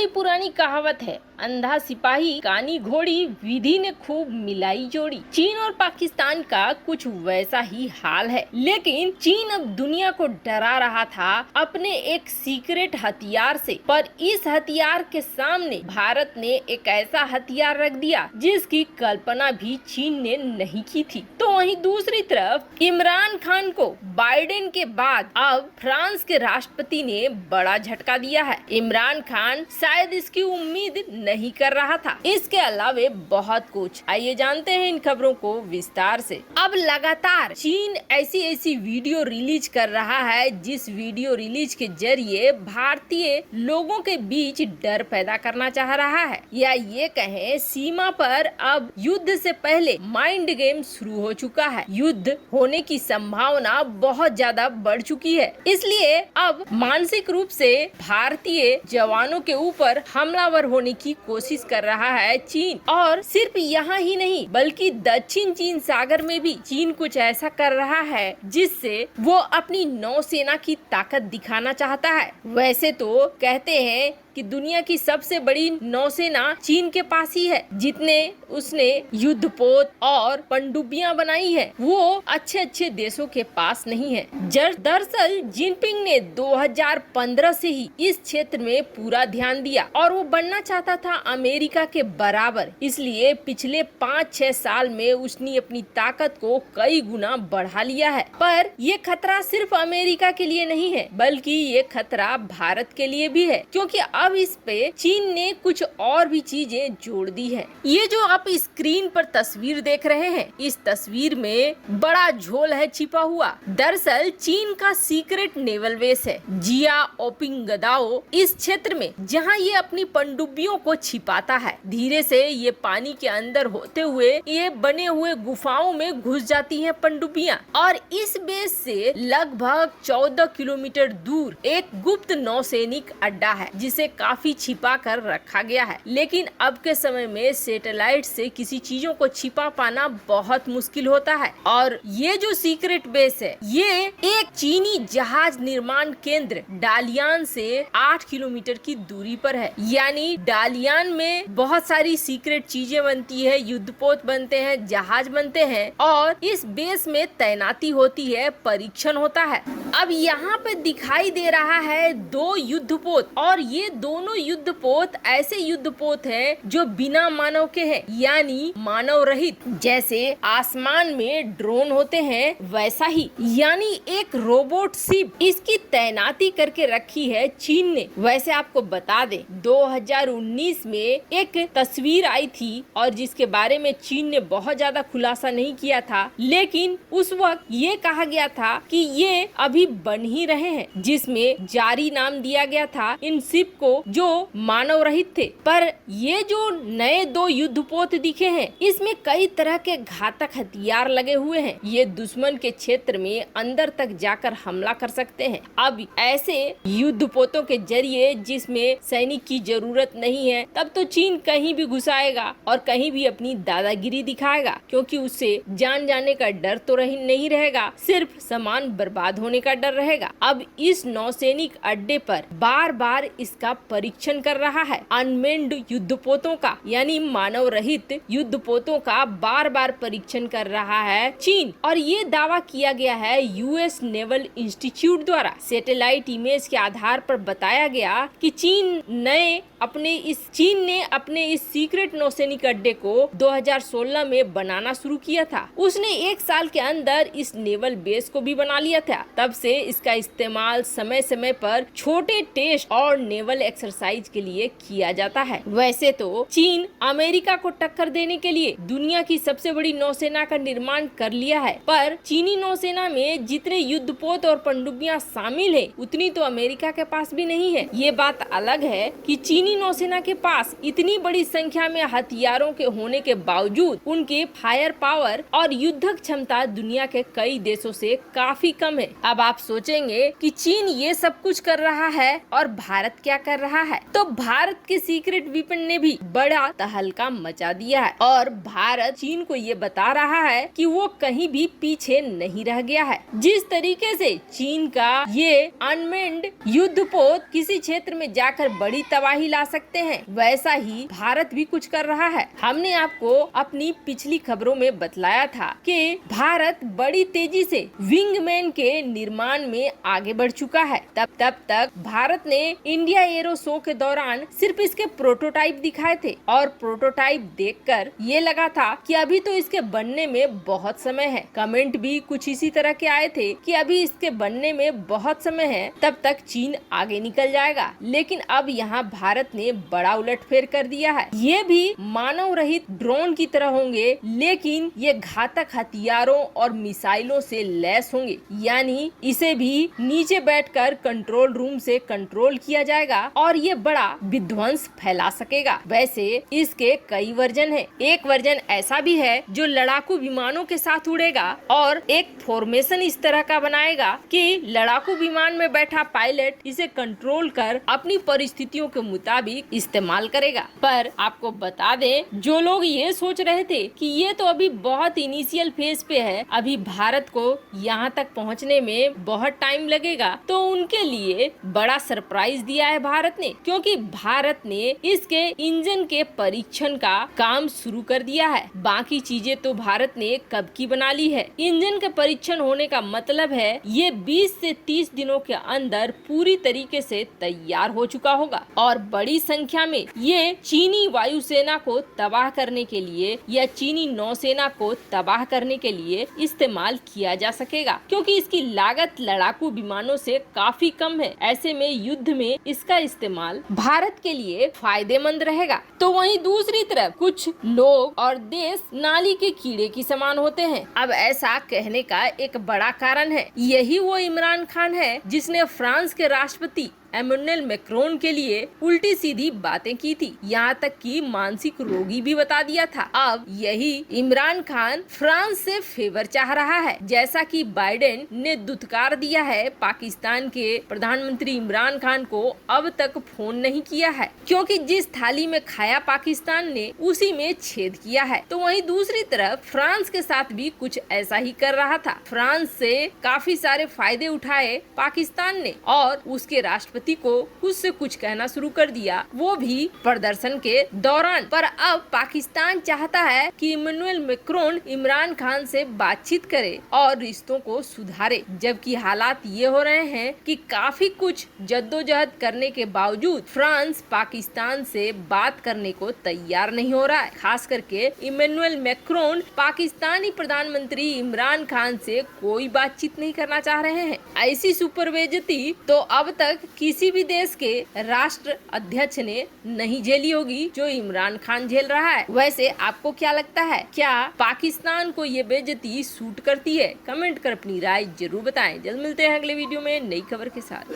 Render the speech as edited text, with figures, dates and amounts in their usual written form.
बड़ी पुरानी कहावत है, अंधा सिपाही कानी घोड़ी, विधि ने खूब मिलाई जोड़ी। चीन और पाकिस्तान का कुछ वैसा ही हाल है, लेकिन चीन अब दुनिया को डरा रहा था अपने एक सीक्रेट हथियार से। पर इस हथियार के सामने भारत ने एक ऐसा हथियार रख दिया जिसकी कल्पना भी चीन ने नहीं की थी। तो वहीं दूसरी तरफ इमरान खान को बाइडेन के बाद अब फ्रांस के राष्ट्रपति ने बड़ा झटका दिया है। इमरान खान शायद इसकी उम्मीद नहीं कर रहा था। इसके अलावे बहुत कुछ, आइए जानते हैं इन खबरों को विस्तार से। अब लगातार चीन ऐसी वीडियो रिलीज कर रहा है जिस वीडियो रिलीज के जरिए भारतीय लोगों के बीच डर पैदा करना चाह रहा है, या ये कहें सीमा पर अब युद्ध से पहले माइंड गेम शुरू हो चुका है। युद्ध होने की संभावना बहुत ज्यादा बढ़ चुकी है, इसलिए अब मानसिक रूप से भारतीय जवानों के ऊपर हमलावर होने की कोशिश कर रहा है चीन। और सिर्फ यहाँ ही नहीं बल्कि दक्षिण चीन सागर में भी चीन कुछ ऐसा कर रहा है जिससे वो अपनी नौसेना की ताकत दिखाना चाहता है। वैसे तो कहते हैं कि दुनिया की सबसे बड़ी नौसेना चीन के पास ही है। जितने उसने युद्धपोत और पनडुब्बियां बनाई है वो अच्छे देशों के पास नहीं है। दरअसल जिनपिंग ने 2015 से ही इस क्षेत्र में पूरा ध्यान दिया और वो बनना चाहता था अमेरिका के बराबर। इसलिए पिछले 5-6 साल में उसने अपनी ताकत को कई गुना बढ़ा लिया है। पर ये खतरा सिर्फ अमेरिका के लिए नहीं है बल्कि ये खतरा भारत के लिए भी है, क्योंकि अब इस पे चीन ने कुछ और भी चीजें जोड़ दी है। ये जो आप स्क्रीन पर तस्वीर देख रहे हैं, इस तस्वीर में बड़ा झोल है छिपा हुआ। दरअसल चीन का सीक्रेट नेवल बेस है जिया ओपिंग गदाओ। इस क्षेत्र में जहां ये अपनी पनडुब्बियों को छिपाता है, धीरे से ये पानी के अंदर होते हुए ये बने हुए गुफाओं में घुस जाती हैं पनडुब्बियां। और इस बेस से लगभग 14 किलोमीटर दूर एक गुप्त नौसैनिक अड्डा है जिसे काफी छिपा कर रखा गया है। लेकिन अब के समय में सैटेलाइट से किसी चीजों को छिपा पाना बहुत मुश्किल होता है। और ये जो सीक्रेट बेस है ये एक चीनी जहाज निर्माण केंद्र डालियान से 8 किलोमीटर की दूरी पर है। यानी डालियान में बहुत सारी सीक्रेट चीजें बनती है, युद्धपोत बनते हैं, जहाज बनते हैं और इस बेस में तैनाती होती है, परीक्षण होता है। अब यहाँ पे दिखाई दे रहा है 2 युद्धपोत और ये दोनों युद्धपोत ऐसे युद्धपोत हैं जो बिना मानव के हैं, यानी मानव रहित। जैसे आसमान में ड्रोन होते हैं वैसा ही, यानी एक रोबोट शिप इसकी तैनाती करके रखी है चीन ने। वैसे आपको बता दें 2019 में एक तस्वीर आई थी और जिसके बारे में चीन ने बहुत ज्यादा खुलासा नहीं किया था, लेकिन उस वक्त ये कहा गया था कि ये अभी बन ही रहे हैं, जिसमें जारी नाम दिया गया था इन शिप को जो मानव रहित थे। पर ये जो नए 2 युद्धपोत दिखे हैं इसमें कई तरह के घातक हथियार लगे हुए हैं। ये दुश्मन के क्षेत्र में अंदर तक जाकर हमला कर सकते हैं। अब ऐसे युद्धपोतों के जरिए जिसमें सैनिक की जरूरत नहीं है, तब तो चीन कहीं भी घुसाएगा और कहीं भी अपनी दादागिरी दिखाएगा, क्योंकि उससे जान जाने का डर तो नहीं रहेगा, सिर्फ सामान बर्बाद होने का डर रहेगा। अब इस नौसैनिक अड्डे पर बार बार इसका परीक्षण कर रहा है। अनमेन्ड युद्धपोतों का यानी मानव रहित युद्धपोतों का बार बार परीक्षण कर रहा है चीन। और ये दावा किया गया है यूएस नेवल इंस्टीट्यूट द्वारा। सैटेलाइट इमेज के आधार पर बताया गया कि चीन ने अपने इस सीक्रेट नौसैनिक अड्डे को 2016 में बनाना शुरू किया था। उसने 1 साल के अंदर इस नेवल बेस को भी बना लिया था। तब से इसका इस्तेमाल समय समय पर छोटे टेस्ट और नेवल एक्सरसाइज के लिए किया जाता है। वैसे तो चीन अमेरिका को टक्कर देने के लिए दुनिया की सबसे बड़ी नौसेना का निर्माण कर लिया है, पर चीनी नौसेना में जितने युद्धपोत और पनडुब्बियां शामिल है उतनी तो अमेरिका के पास भी नहीं है। ये बात अलग है कि चीनी नौसेना के पास इतनी बड़ी संख्या में हथियारों के होने के बावजूद उनके फायर पावर और युद्धक क्षमता दुनिया के कई देशों से काफी कम है। अब आप सोचेंगे कि चीन ये सब कुछ कर रहा है और भारत क्या कर कर रहा है, तो भारत के सीक्रेट वेपन ने भी बड़ा तहलका मचा दिया है और भारत चीन को ये बता रहा है कि वो कहीं भी पीछे नहीं रह गया है। जिस तरीके से चीन का ये अनमेंड युद्धपोत किसी क्षेत्र में जाकर बड़ी तबाही ला सकते हैं, वैसा ही भारत भी कुछ कर रहा है। हमने आपको अपनी पिछली खबरों में बतलाया था कि भारत बड़ी तेजी से विंगमैन के निर्माण में आगे बढ़ चुका है। तब तक भारत ने इंडिया एरो शो के दौरान सिर्फ इसके प्रोटोटाइप दिखाए थे और प्रोटोटाइप देखकर ये लगा था कि अभी तो इसके बनने में बहुत समय है। कमेंट भी कुछ इसी तरह के आए थे कि अभी इसके बनने में बहुत समय है, तब तक चीन आगे निकल जाएगा। लेकिन अब यहाँ भारत ने बड़ा उलटफेर कर दिया है। ये भी मानव रहित ड्रोन की तरह होंगे, लेकिन ये घातक हथियारों और मिसाइलों से लैस होंगे, यानी इसे भी नीचे बैठकर कंट्रोल रूम से कंट्रोल किया जाएगा और ये बड़ा विध्वंस फैला सकेगा। वैसे इसके कई वर्जन हैं। एक वर्जन ऐसा भी है जो लड़ाकू विमानों के साथ उड़ेगा और एक फॉर्मेशन इस तरह का बनाएगा कि लड़ाकू विमान में बैठा पायलट इसे कंट्रोल कर अपनी परिस्थितियों के मुताबिक इस्तेमाल करेगा। पर आपको बता दें, जो लोग ये सोच रहे थे कि ये तो अभी बहुत इनिशियल फेज पे है, अभी भारत को यहाँ तक पहुँचने में बहुत टाइम लगेगा, तो उनके लिए बड़ा सरप्राइज दिया है भारत ने, क्योंकि भारत ने इसके इंजन के परीक्षण का काम शुरू कर दिया है। बाकी चीजें तो भारत ने कब की बना ली है। इंजन के परीक्षण होने का मतलब है ये 20 से 30 दिनों के अंदर पूरी तरीके से तैयार हो चुका होगा और बड़ी संख्या में ये चीनी वायुसेना को तबाह करने के लिए या चीनी नौसेना को तबाह करने के लिए इस्तेमाल किया जा सकेगा, क्योंकि इसकी लागत लड़ाकू विमानों से काफी कम है। ऐसे में युद्ध में इसका इस्तेमाल भारत के लिए फायदेमंद रहेगा। तो वहीं दूसरी तरफ कुछ लोग और देश नाली के कीड़े की समान होते हैं। अब ऐसा कहने का एक बड़ा कारण है, यही वो इमरान खान है जिसने फ्रांस के राष्ट्रपति एमेनुएल मैक्रोन के लिए उल्टी सीधी बातें की थी, यहाँ तक कि मानसिक रोगी भी बता दिया था। अब यही इमरान खान फ्रांस से फेवर चाह रहा है, जैसा कि बाइडेन ने दुत्कार दिया है पाकिस्तान के प्रधानमंत्री इमरान खान को अब तक फोन नहीं किया है, क्योंकि जिस थाली में खाया पाकिस्तान ने उसी में छेद किया है। तो वहीं दूसरी तरफ फ्रांस के साथ भी कुछ ऐसा ही कर रहा था। फ्रांस से काफी सारे फायदे उठाए पाकिस्तान ने और उसके राष्ट्रपति को खुद से कुछ कहना शुरू कर दिया, वो भी प्रदर्शन के दौरान। पर अब पाकिस्तान चाहता है कि इमैनुअल मैक्रोन इमरान खान से बातचीत करे और रिश्तों को सुधारे, जबकि हालात ये हो रहे हैं कि काफी कुछ जद्दोजहद करने के बावजूद फ्रांस पाकिस्तान से बात करने को तैयार नहीं हो रहा है। खास करके इमैनुअल मैक्रोन पाकिस्तानी प्रधानमंत्री इमरान खान से कोई बातचीत नहीं करना चाह रहे हैं। ऐसी सुपर बेइज्जती तो अब तक किसी भी देश के राष्ट्र अध्यक्ष ने नहीं झेली होगी जो इमरान खान झेल रहा है। वैसे आपको क्या लगता है, क्या पाकिस्तान को ये बेइज्जती सूट करती है? कमेंट कर अपनी राय जरूर बताएं। जल्द मिलते हैं अगले वीडियो में नई खबर के साथ।